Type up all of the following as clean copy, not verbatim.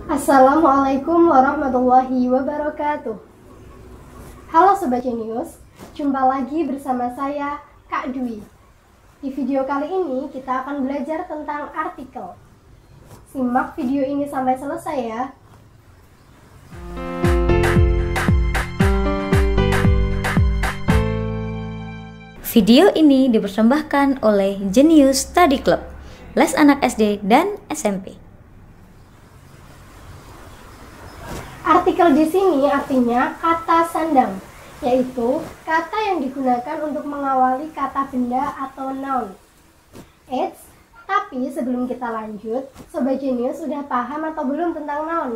Assalamualaikum warahmatullahi wabarakatuh. Halo Sobat Genius, jumpa lagi bersama saya Kak Dwi. Di video kali ini kita akan belajar tentang artikel. Simak video ini sampai selesai ya. Video ini dipersembahkan oleh Genius Study Club, les anak SD dan SMP. Artikel di sini artinya kata sandang, yaitu kata yang digunakan untuk mengawali kata benda atau noun. Eits, tapi sebelum kita lanjut, Sobat Genius sudah paham atau belum tentang noun?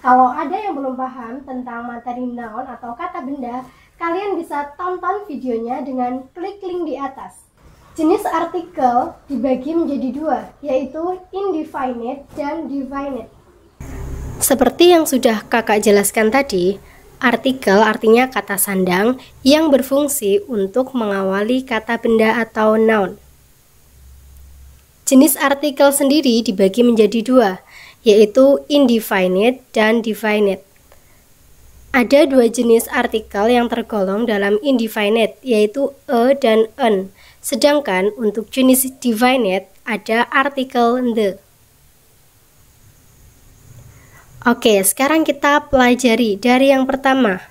Kalau ada yang belum paham tentang materi noun atau kata benda, kalian bisa tonton videonya dengan klik link di atas. Jenis artikel dibagi menjadi dua, yaitu indefinite dan definite. Seperti yang sudah kakak jelaskan tadi, artikel artinya kata sandang yang berfungsi untuk mengawali kata benda atau noun. Jenis artikel sendiri dibagi menjadi dua, yaitu indefinite dan definite. Ada dua jenis artikel yang tergolong dalam indefinite, yaitu a dan an. Sedangkan untuk jenis definite ada artikel the. Oke, sekarang kita pelajari dari yang pertama.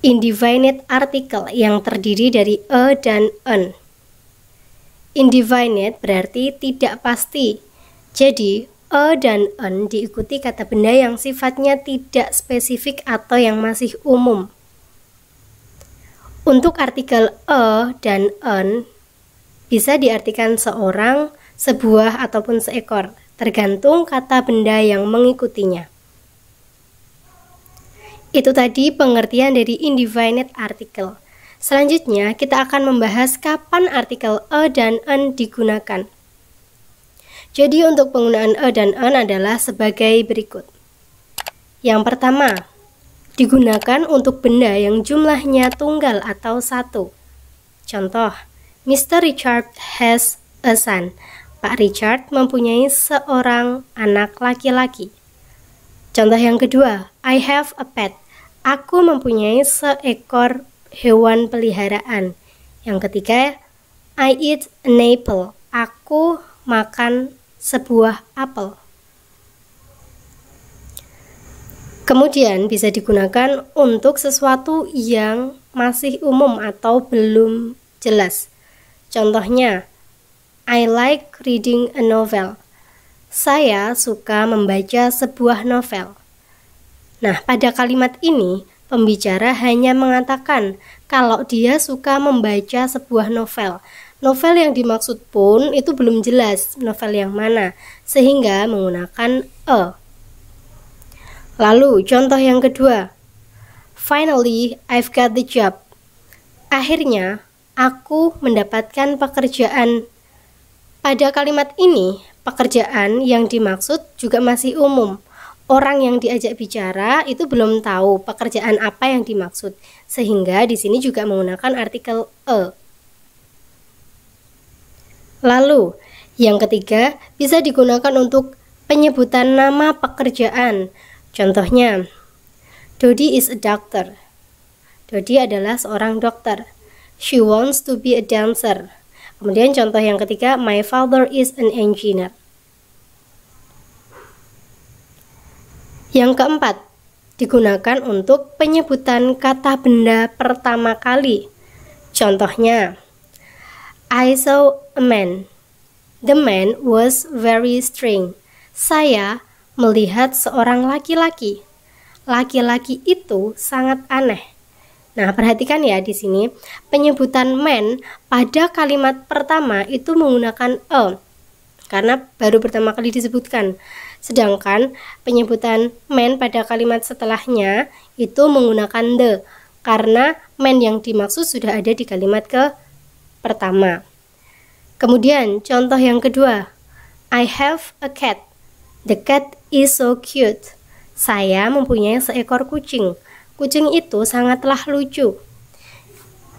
Indefinite article yang terdiri dari a dan an. Indefinite berarti tidak pasti. Jadi, a dan an diikuti kata benda yang sifatnya tidak spesifik atau yang masih umum. Untuk artikel a dan an bisa diartikan seorang, sebuah, ataupun seekor, tergantung kata benda yang mengikutinya. Itu tadi pengertian dari indefinite article. Selanjutnya kita akan membahas kapan artikel a dan an digunakan. Jadi untuk penggunaan a dan an adalah sebagai berikut. Yang pertama, digunakan untuk benda yang jumlahnya tunggal atau satu. Contoh, Mr. Richard has a son. Pak Richard mempunyai seorang anak laki-laki. Contoh yang kedua, I have a pet. Aku mempunyai seekor hewan peliharaan. Yang ketiga, I eat an apple. Aku makan sebuah apel. Kemudian bisa digunakan untuk sesuatu yang masih umum atau belum jelas. Contohnya, I like reading a novel. Saya suka membaca sebuah novel. Nah, pada kalimat ini, pembicara hanya mengatakan kalau dia suka membaca sebuah novel. Novel yang dimaksud pun itu belum jelas novel yang mana, sehingga menggunakan a. Lalu, contoh yang kedua. Finally, I've got the job. Akhirnya, aku mendapatkan pekerjaan. Pada kalimat ini, pekerjaan yang dimaksud juga masih umum. Orang yang diajak bicara itu belum tahu pekerjaan apa yang dimaksud, sehingga di sini juga menggunakan artikel a. Lalu, yang ketiga bisa digunakan untuk penyebutan nama pekerjaan. Contohnya, Dodi is a doctor. Dodi adalah seorang dokter. She wants to be a dancer. Kemudian contoh yang ketiga, my father is an engineer. Yang keempat, digunakan untuk penyebutan kata benda pertama kali. Contohnya, I saw a man. The man was very strange. Saya melihat seorang laki-laki. Laki-laki itu sangat aneh. Nah, perhatikan ya di sini, penyebutan man pada kalimat pertama itu menggunakan a, karena baru pertama kali disebutkan. Sedangkan penyebutan man pada kalimat setelahnya itu menggunakan the, karena man yang dimaksud sudah ada di kalimat pertama. Kemudian contoh yang kedua, I have a cat. The cat is so cute. Saya mempunyai seekor kucing. Kucing itu sangatlah lucu.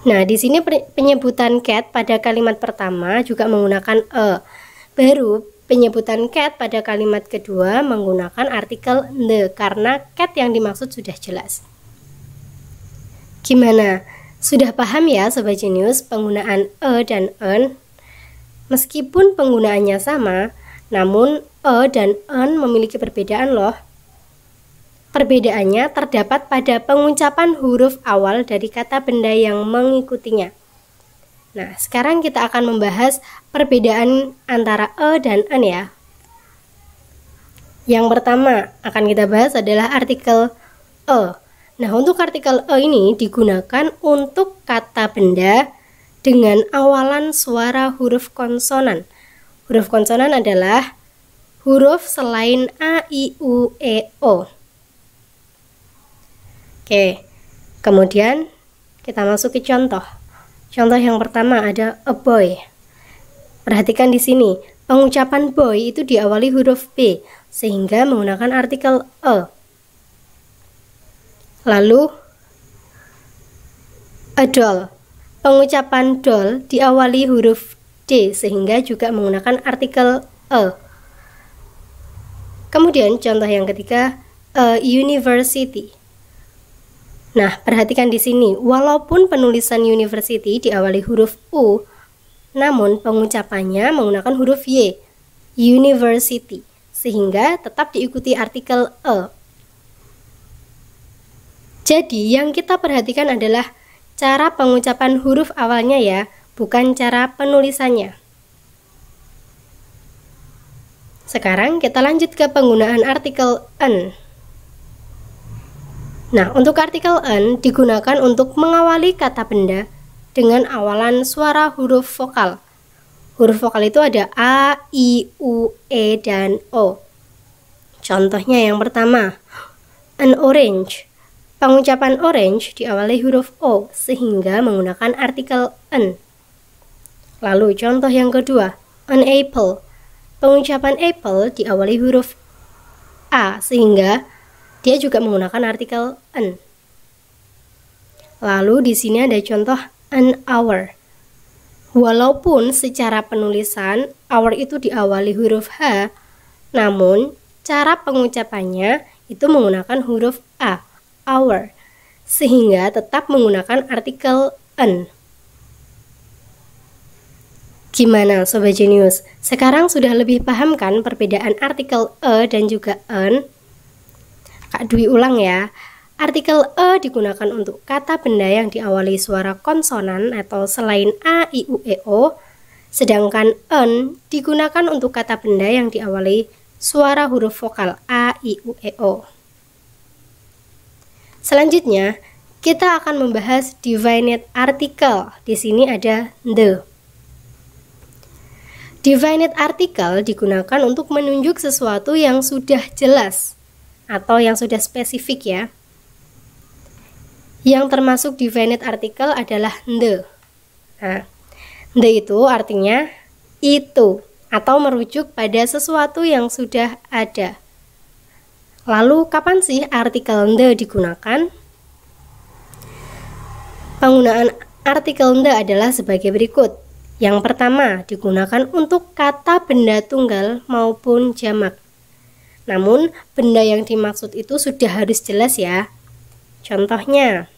Nah, di sini penyebutan cat pada kalimat pertama juga menggunakan a. Baru penyebutan cat pada kalimat kedua menggunakan artikel the karena cat yang dimaksud sudah jelas. Gimana? Sudah paham ya Sobat Jenius penggunaan dan en? Meskipun penggunaannya sama, namun dan en memiliki perbedaan loh. Perbedaannya terdapat pada pengucapan huruf awal dari kata benda yang mengikutinya. Nah, sekarang kita akan membahas perbedaan antara dan en ya. Yang pertama akan kita bahas adalah artikel e. Nah, untuk artikel e ini digunakan untuk kata benda dengan awalan suara huruf konsonan. Huruf konsonan adalah huruf selain a, i, u, e, o. Oke, kemudian kita masuk ke contoh. Contoh yang pertama ada a boy. Perhatikan di sini, pengucapan boy itu diawali huruf B sehingga menggunakan artikel e. Lalu a doll. Pengucapan doll diawali huruf D sehingga juga menggunakan artikel e. Kemudian contoh yang ketiga a university. Nah, perhatikan di sini, walaupun penulisan university diawali huruf U, namun pengucapannya menggunakan huruf Y, university, sehingga tetap diikuti artikel e. Jadi, yang kita perhatikan adalah cara pengucapan huruf awalnya ya, bukan cara penulisannya. Sekarang kita lanjut ke penggunaan artikel en. Nah, untuk artikel en digunakan untuk mengawali kata benda dengan awalan suara huruf vokal. Huruf vokal itu ada a, i, u, e, dan o. Contohnya yang pertama, an orange. Pengucapan orange diawali huruf o sehingga menggunakan artikel en. Lalu contoh yang kedua, an apple. Pengucapan apple diawali huruf a sehingga dia juga menggunakan artikel en. Lalu di sini ada contoh an hour. Walaupun secara penulisan hour itu diawali huruf H, namun cara pengucapannya itu menggunakan huruf A, hour, sehingga tetap menggunakan artikel en. Gimana Sobat Jenius? Sekarang sudah lebih paham kan perbedaan artikel e dan juga en? Kak Dwi ulang ya. Artikel e digunakan untuk kata benda yang diawali suara konsonan atau selain a, i, u, e, o. Sedangkan en digunakan untuk kata benda yang diawali suara huruf vokal a, i, u, e, o. Selanjutnya, kita akan membahas definite article. Di sini ada the. Definite article digunakan untuk menunjuk sesuatu yang sudah jelas atau yang sudah spesifik ya. Yang termasuk definite article adalah the. Nah, the itu artinya itu atau merujuk pada sesuatu yang sudah ada. Lalu kapan sih artikel the digunakan? Penggunaan artikel the adalah sebagai berikut. Yang pertama, digunakan untuk kata benda tunggal maupun jamak. Namun, benda yang dimaksud itu sudah harus jelas ya. Contohnya,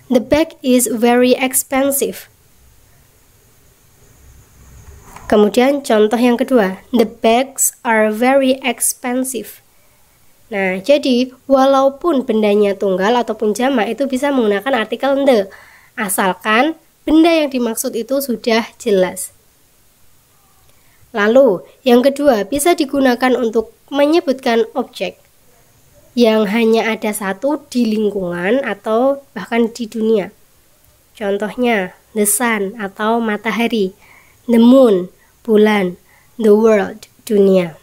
the bag is very expensive. Kemudian contoh yang kedua, the bags are very expensive. Nah, jadi walaupun bendanya tunggal ataupun jamak itu bisa menggunakan artikel the, asalkan benda yang dimaksud itu sudah jelas. Lalu, yang kedua bisa digunakan untuk menyebutkan objek yang hanya ada satu di lingkungan atau bahkan di dunia. Contohnya, the sun atau matahari, the moon, bulan, the world, dunia.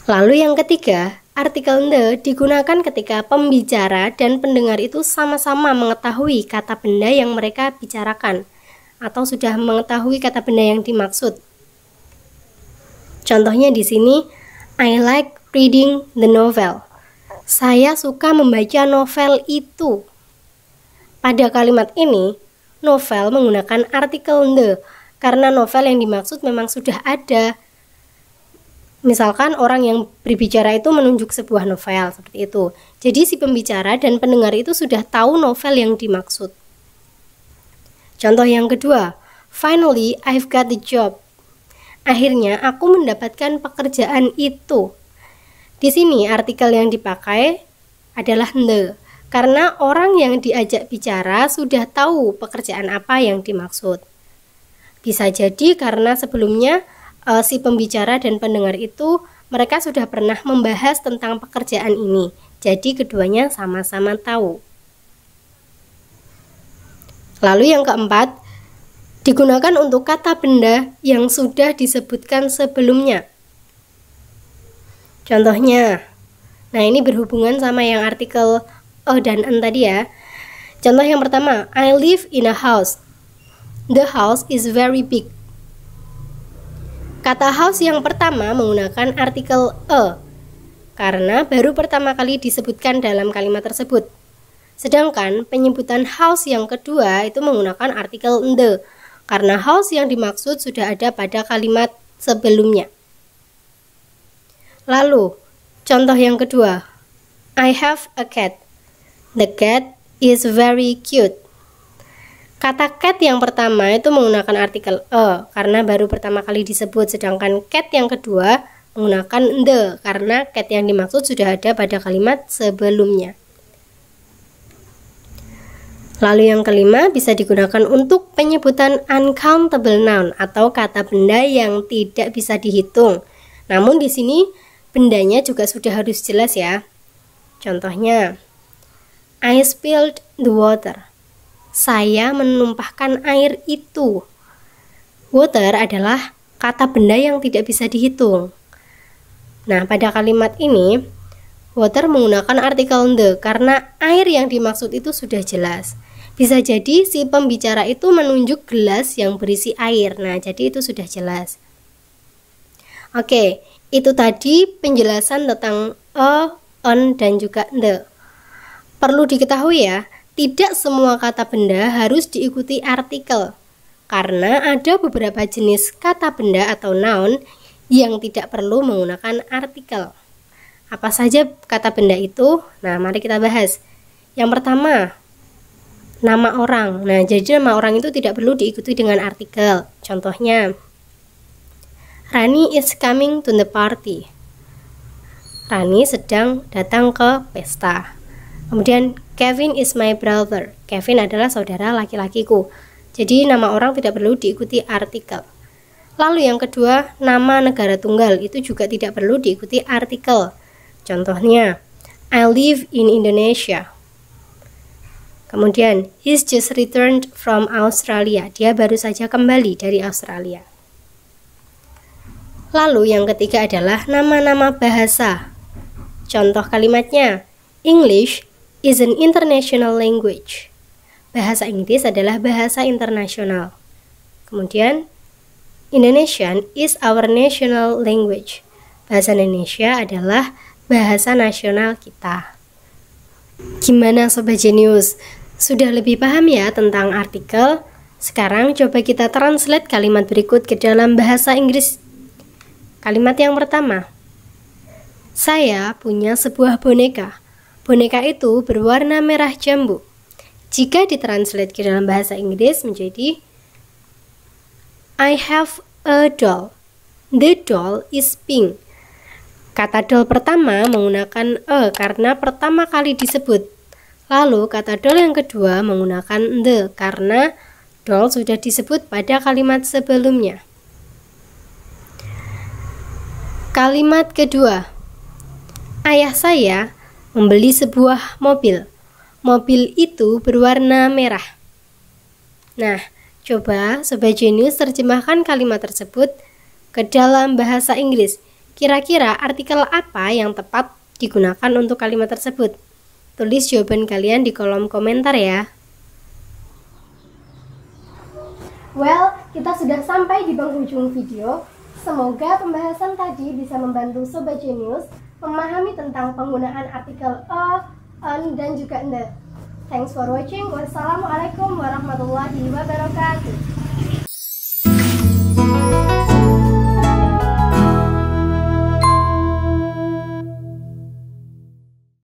Lalu yang ketiga, artikel the digunakan ketika pembicara dan pendengar itu sama-sama mengetahui kata benda yang mereka bicarakan atau sudah mengetahui kata benda yang dimaksud. Contohnya di sini, I like reading the novel. Saya suka membaca novel itu. Pada kalimat ini, novel menggunakan artikel the karena novel yang dimaksud memang sudah ada. Misalkan orang yang berbicara itu menunjuk sebuah novel, seperti itu. Jadi si pembicara dan pendengar itu sudah tahu novel yang dimaksud. Contoh yang kedua, finally I've got the job. Akhirnya aku mendapatkan pekerjaan itu. Di sini artikel yang dipakai adalah the, karena orang yang diajak bicara sudah tahu pekerjaan apa yang dimaksud. Bisa jadi karena sebelumnya si pembicara dan pendengar itu mereka sudah pernah membahas tentang pekerjaan ini. Jadi keduanya sama-sama tahu. Lalu yang keempat, digunakan untuk kata benda yang sudah disebutkan sebelumnya. Contohnya, nah ini berhubungan sama yang artikel dan en tadi ya. Contoh yang pertama, I live in a house. The house is very big. Kata house yang pertama menggunakan artikel karena baru pertama kali disebutkan dalam kalimat tersebut. Sedangkan penyebutan house yang kedua itu menggunakan artikel the, karena house yang dimaksud sudah ada pada kalimat sebelumnya. Lalu, contoh yang kedua, I have a cat. The cat is very cute. Kata cat yang pertama itu menggunakan artikel karena baru pertama kali disebut, sedangkan cat yang kedua menggunakan the karena cat yang dimaksud sudah ada pada kalimat sebelumnya. Lalu yang kelima bisa digunakan untuk penyebutan uncountable noun atau kata benda yang tidak bisa dihitung. Namun di sini bendanya juga sudah harus jelas ya. Contohnya, I spilled the water. Saya menumpahkan air itu. Water adalah kata benda yang tidak bisa dihitung. Nah, pada kalimat ini, water menggunakan artikel the karena air yang dimaksud itu sudah jelas. Bisa jadi si pembicara itu menunjuk gelas yang berisi air. Nah, jadi itu sudah jelas. Oke, itu tadi penjelasan tentang on, dan juga the. Perlu diketahui ya, tidak semua kata benda harus diikuti artikel, karena ada beberapa jenis kata benda atau noun yang tidak perlu menggunakan artikel. Apa saja kata benda itu? Nah, mari kita bahas. Yang pertama, nama orang. Nah, jadi nama orang itu tidak perlu diikuti dengan artikel. Contohnya, Rani is coming to the party. Rani sedang datang ke pesta. Kemudian, Kevin is my brother. Kevin adalah saudara laki-lakiku. Jadi nama orang tidak perlu diikuti artikel. Lalu yang kedua, nama negara tunggal itu juga tidak perlu diikuti artikel. Contohnya, I live in Indonesia. Kemudian, he's just returned from Australia. Dia baru saja kembali dari Australia. Lalu yang ketiga adalah nama-nama bahasa. Contoh kalimatnya, English is an international language. Bahasa Inggris adalah bahasa internasional. Kemudian, Indonesian is our national language. Bahasa Indonesia adalah bahasa nasional kita. Gimana Sobat Genius? Sudah lebih paham ya tentang artikel? Sekarang coba kita translate kalimat berikut ke dalam bahasa Inggris. Kalimat yang pertama, saya punya sebuah boneka. Boneka itu berwarna merah jambu. Jika ditranslate ke dalam bahasa Inggris menjadi I have a doll. The doll is pink. Kata doll pertama menggunakan karena pertama kali disebut. Lalu kata doll yang kedua menggunakan the karena doll sudah disebut pada kalimat sebelumnya. Kalimat kedua, ayah saya membeli sebuah mobil. Mobil itu berwarna merah. Nah, coba Sobat Genius terjemahkan kalimat tersebut ke dalam bahasa Inggris. Kira-kira artikel apa yang tepat digunakan untuk kalimat tersebut? Tulis jawaban kalian di kolom komentar ya. Well, kita sudah sampai di penghujung video. Semoga pembahasan tadi bisa membantu Sobat Genius memahami tentang penggunaan artikel on, dan juga the. Thanks for watching. Wassalamualaikum warahmatullahi wabarakatuh.